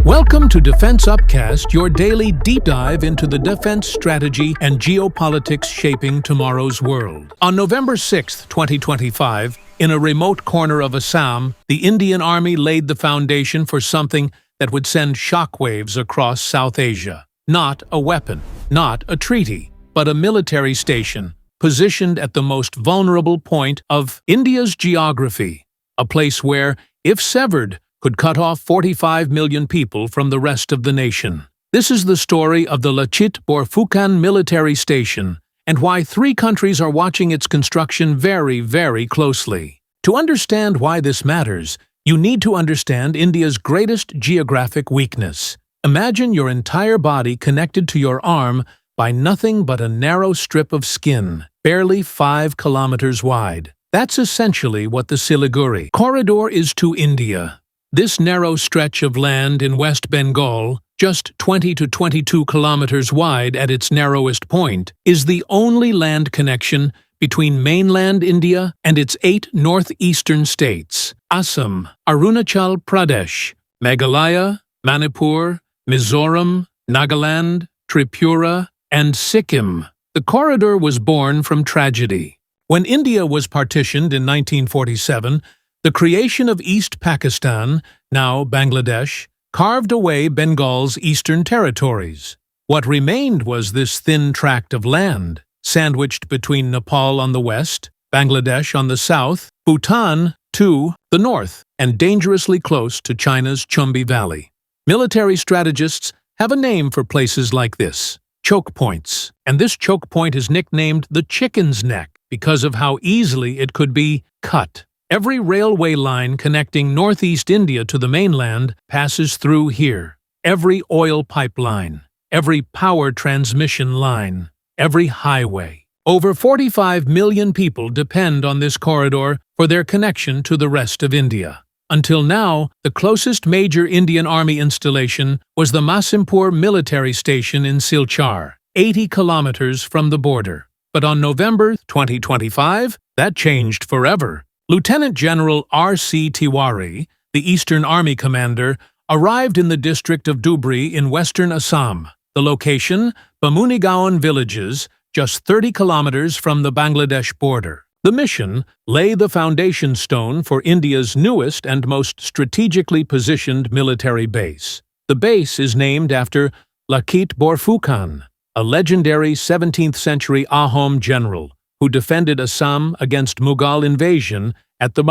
Welcome to Defense Upcast, your daily deep dive into the defense strategy and geopolitics shaping tomorrow's world. On November 6, 2025, in a remote corner of Assam, the Indian Army laid the foundation for something that would send shockwaves across South Asia. Not a weapon, not a treaty, but a military station positioned at the most vulnerable point of India's geography, a place where, if severed, could cut off 45 million people from the rest of the nation. This is the story of the Lachit Borphukan Military Station, and why 3 countries are watching its construction very, very closely. To understand why this matters, you need to understand India's greatest geographic weakness. Imagine your entire body connected to your arm by nothing but a narrow strip of skin, barely 5 kilometers wide. That's essentially what the Siliguri Corridor is to India. This narrow stretch of land in West Bengal, just 20 to 22 kilometers wide at its narrowest point, is the only land connection between mainland India and its 8 northeastern states: Assam, Arunachal Pradesh, Meghalaya, Manipur, Mizoram, Nagaland, Tripura, and Sikkim. The corridor was born from tragedy. When India was partitioned in 1947, the creation of East Pakistan, now Bangladesh, carved away Bengal's eastern territories. What remained was this thin tract of land, sandwiched between Nepal on the west, Bangladesh on the south, Bhutan to the north, and dangerously close to China's Chumbi Valley. Military strategists have a name for places like this: choke points. And this choke point is nicknamed the chicken's neck because of how easily it could be cut. Every railway line connecting northeast India to the mainland passes through here. Every oil pipeline, every power transmission line, every highway. Over 45 million people depend on this corridor for their connection to the rest of India. Until now, the closest major Indian Army installation was the Masimpur Military Station in Silchar, 80 kilometers from the border. But on November 2025, that changed forever. Lieutenant General R.C. Tiwari, the Eastern Army commander, arrived in the district of Dhubri in western Assam. The location, Bamunigaon villages, just 30 kilometers from the Bangladesh border. The mission: lay the foundation stone for India's newest and most strategically positioned military base. The base is named after Lachit Borphukan, a legendary 17th-century Ahom general who defended Assam against Mughal invasion at the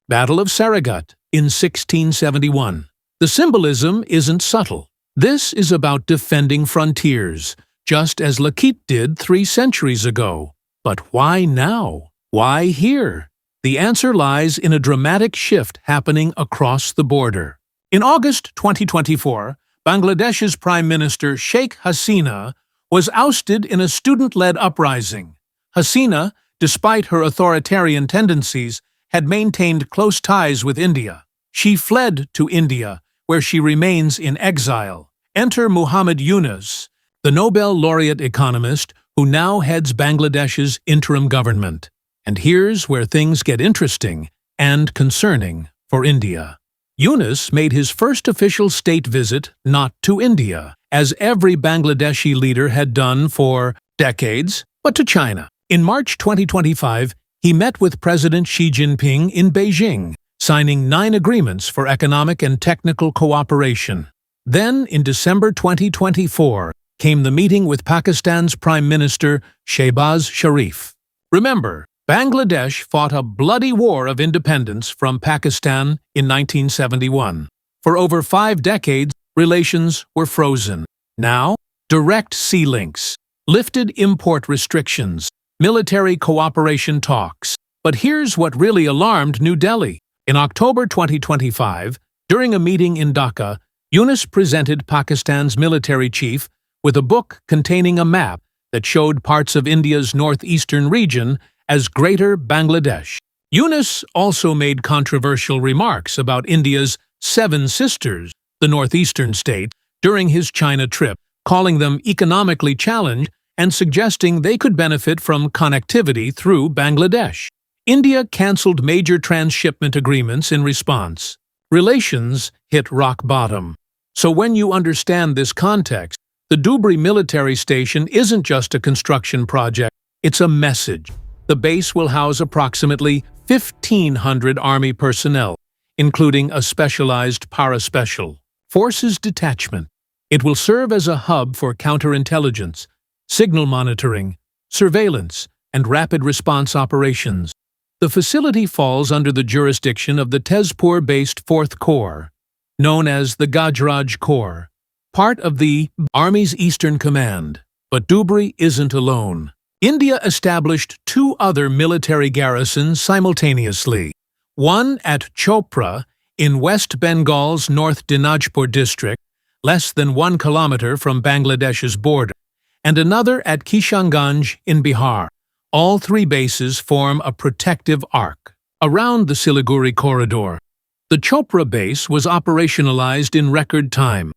Battle of Saragat in 1671. The symbolism isn't subtle. This is about defending frontiers, just as Lachit did 3 centuries ago. But why now? Why here? The answer lies in a dramatic shift happening across the border. In August 2024, Bangladesh's Prime Minister Sheikh Hasina was ousted in a student-led uprising. Hasina, despite her authoritarian tendencies, had maintained close ties with India. She fled to India, where she remains in exile. Enter Muhammad Yunus, the Nobel laureate economist who now heads Bangladesh's interim government. And here's where things get interesting and concerning for India. Yunus made his first official state visit not to India, as every Bangladeshi leader had done for decades, but to China. In March 2025, he met with President Xi Jinping in Beijing, signing 9 agreements for economic and technical cooperation. Then, in December 2024, came the meeting with Pakistan's Prime Minister Shehbaz Sharif. Remember, Bangladesh fought a bloody war of independence from Pakistan in 1971. For over 5 decades, relations were frozen. Now, direct sea links, lifted import restrictions, military cooperation talks. But here's what really alarmed New Delhi. In October 2025, during a meeting in Dhaka, Yunus presented Pakistan's military chief with a book containing a map that showed parts of India's northeastern region as Greater Bangladesh. Yunus also made controversial remarks about India's 7 sisters, the northeastern states, during his China trip, calling them economically challenged and suggesting they could benefit from connectivity through Bangladesh. India cancelled major transshipment agreements in response. Relations hit rock bottom. So when you understand this context, the Dhubri Military Station isn't just a construction project, it's a message. The base will house approximately 1,500 Army personnel, including a specialized paraspecial forces detachment. It will serve as a hub for counterintelligence, signal monitoring, surveillance, and rapid response operations. The facility falls under the jurisdiction of the Tezpur-based 4th Corps, known as the Gajraj Corps, part of the Army's Eastern Command. But Dhubri isn't alone. India established 2 other military garrisons simultaneously, one at Chopra in West Bengal's North Dinajpur district, less than 1 kilometer from Bangladesh's border, and another at Kishanganj in Bihar. All 3 bases form a protective arc around the Siliguri Corridor. The Chopra base was operationalized in record time,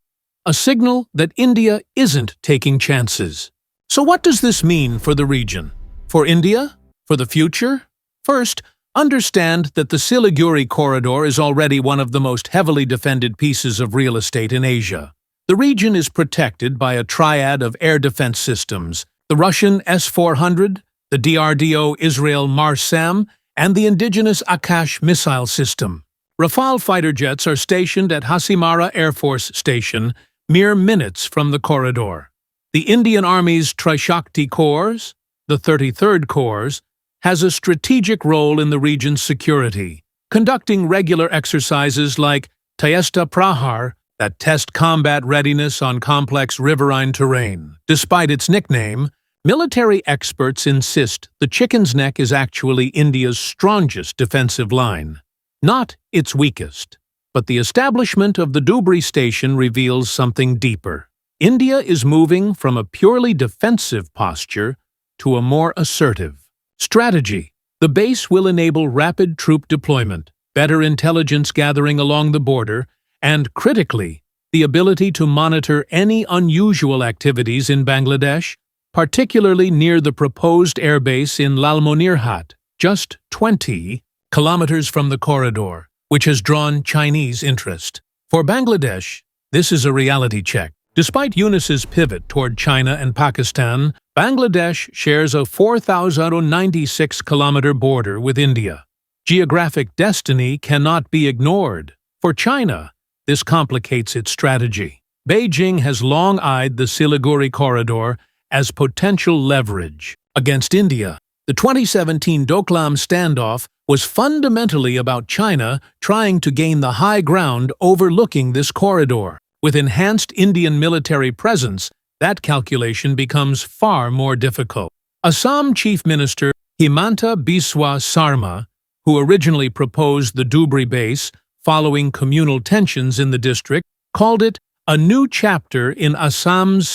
a signal that India isn't taking chances. So what does this mean for the region? For India? For the future? First, understand that the Siliguri Corridor is already one of the most heavily defended pieces of real estate in Asia. The region is protected by a triad of air defense systems: the Russian S-400, the DRDO Israel Marsam, and the indigenous Akash missile system. Rafale fighter jets are stationed at Hasimara Air Force Station, mere minutes from the corridor. The Indian Army's Trishakti Corps, the 33rd Corps, has a strategic role in the region's security, conducting regular exercises like Tayesta Prahar that test combat readiness on complex riverine terrain. Despite its nickname, military experts insist the chicken's neck is actually India's strongest defensive line, not its weakest. But the establishment of the Dhubri station reveals something deeper. India is moving from a purely defensive posture to a more assertive strategy. The base will enable rapid troop deployment, better intelligence gathering along the border, and, critically, the ability to monitor any unusual activities in Bangladesh, particularly near the proposed airbase in Lalmonirhat, just 20 kilometers from the corridor, which has drawn Chinese interest. For Bangladesh, this is a reality check. Despite UNIS's pivot toward China and Pakistan, Bangladesh shares a 4,096-kilometer border with India. Geographic destiny cannot be ignored. For China, this complicates its strategy. Beijing has long eyed the Siliguri Corridor as potential leverage against India. The 2017 Doklam standoff was fundamentally about China trying to gain the high ground overlooking this corridor. With enhanced Indian military presence, that calculation becomes far more difficult. Assam Chief Minister Himanta Biswa Sarma, who originally proposed the Dhubri base following communal tensions in the district, called it a new chapter in Assam's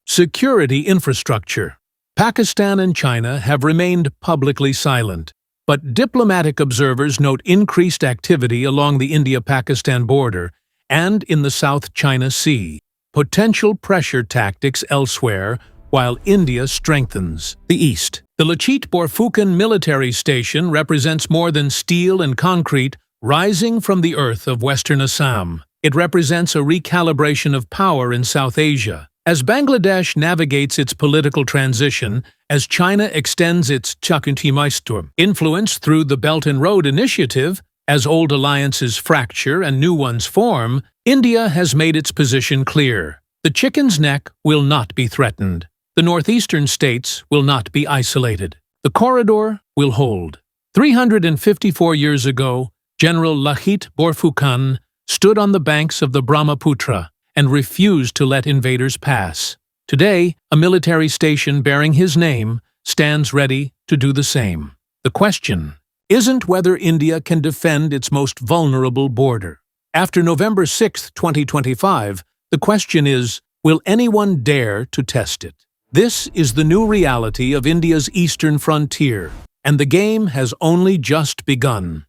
security infrastructure. Pakistan and China have remained publicly silent, but diplomatic observers note increased activity along the India-Pakistan border and in the South China Sea, potential pressure tactics elsewhere while India strengthens the East. The Lachit Borphukan Military Station represents more than steel and concrete rising from the earth of Western Assam. It represents a recalibration of power in South Asia. As Bangladesh navigates its political transition, as China extends its chokepoint influence through the Belt and Road Initiative, as old alliances fracture and new ones form, India has made its position clear. The chicken's neck will not be threatened. The northeastern states will not be isolated. The corridor will hold. 354 years ago, General Lachit Borphukan stood on the banks of the Brahmaputra and refused to let invaders pass. Today, a military station bearing his name stands ready to do the same. The question isn't whether India can defend its most vulnerable border. After November 6, 2025, the question is, will anyone dare to test it? This is the new reality of India's eastern frontier, and the game has only just begun.